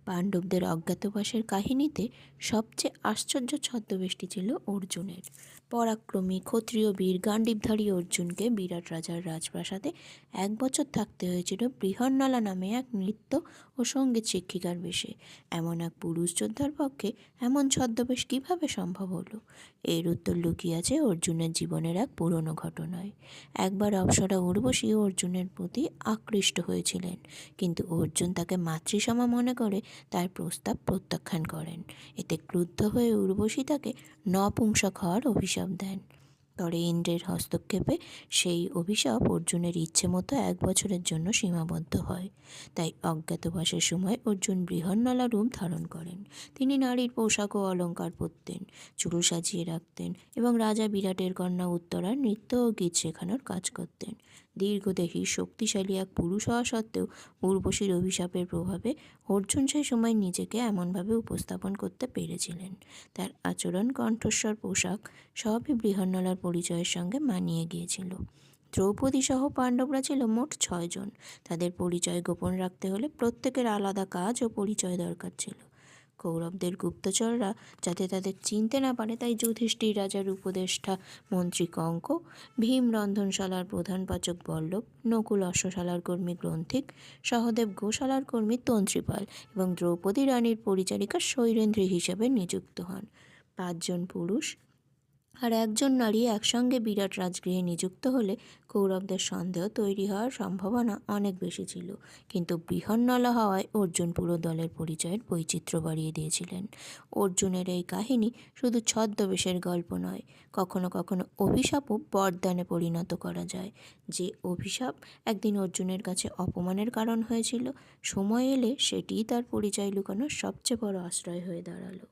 পাণ্ডবদের অজ্ঞাতবাসের কাহিনীতে সবচেয়ে আশ্চর্য ছদ্মবেশটি ছিল অর্জুনের। পরাক্রমী ক্ষত্রিয় বীর গান্ডীবধারী অর্জুনকে বিরাট রাজার রাজপ্রাসাদে 1 বছর থাকতে হয়েছিল বৃহন্নলা নামে এক নৃত্য ও সঙ্গীত শিক্ষিকার বেশে। এমন এক পুরুষ যোদ্ধার পক্ষে এমন ছদ্মবেশ কীভাবে সম্ভব হলো? এর উত্তর লুকিয়ে আছে অর্জুনের জীবনের এক পুরনো ঘটনায়। একবার অপ্সরা উর্বশী অর্জুনের প্রতি আকৃষ্ট হয়েছিলেন, কিন্তু অর্জুন তাকে মাতৃসমা মনে করে তার প্রস্তাব প্রত্যাখ্যান করেন। এতে ক্রুদ্ধ হয়ে উর্বশী তাকে নপুংসক হওয়ার অভিশাপ দেন। পরে ইন্দ্রের হস্তক্ষেপে সেই অভিশাপ অর্জুনের ইচ্ছে মতো 1 বছরের জন্য সীমাবদ্ধ হয়। তাই অজ্ঞাতবাসের সময় অর্জুন বৃহন্নলা রূপ ধারণ করেন। তিনি নারীর পোশাক ও অলঙ্কার পরতেন, চুল সাজিয়ে রাখতেন এবং রাজা বিরাটের কন্যা উত্তরার নৃত্য ও গীত শেখানোর কাজ করতেন। দীর্ঘদেহী শক্তিশালী এক পুরুষ হওয়া সত্ত্বেও উর্বশীর অভিশাপের প্রভাবে অর্জুন সেই সময় নিজেকে এমনভাবে উপস্থাপন করতে পেরেছিলেন। তার আচরণ, কণ্ঠস্বর, পোশাক সবই বৃহন্নলার পরিচয়ের সঙ্গে মানিয়ে গিয়েছিল। দ্রৌপদী সহ পাণ্ডবরা ছিল মোট 6 জন। তাদের পরিচয় গোপন রাখতে হলে প্রত্যেকের আলাদা কাজ ও পরিচয় দরকার ছিল। কৌরবদের গুপ্তচররা যাতে তাদের চিনতে না পারে, তাই যুধিষ্ঠির রাজার উপদেষ্টা মন্ত্রী কঙ্ক, ভীম রন্ধনশালার প্রধান পাচক বল্লভ, নকুল অশ্বশালার কর্মী গ্রন্থিক, সহদেব গোশালার কর্মী তন্ত্রীপাল এবং দ্রৌপদী রানীর পরিচারিকা শৈলেন্দ্রী হিসেবে নিযুক্ত হন। 5 জন পুরুষ আর 1 জন নারী একসঙ্গে বিরাট রাজগৃহে নিযুক্ত হলে কৌরবদের সন্দেহ তৈরি হওয়ার সম্ভাবনা অনেক বেশি ছিল। কিন্তু বৃহন্নলা হওয়ায় অর্জুন পুরো দলের পরিচয়ের বৈচিত্র্য বাড়িয়ে দিয়েছিলেন। অর্জুনের এই কাহিনী শুধু ছদ্মবেশের গল্প নয়, কখনো কখনো অভিশাপও বরদানে পরিণত করা যায়। যে অভিশাপ একদিন অর্জুনের কাছে অপমানের কারণ হয়েছিল, সময় এলে সেটিই তার পরিচয় লুকানোর সবচেয়ে বড় আশ্রয় হয়ে দাঁড়ালো।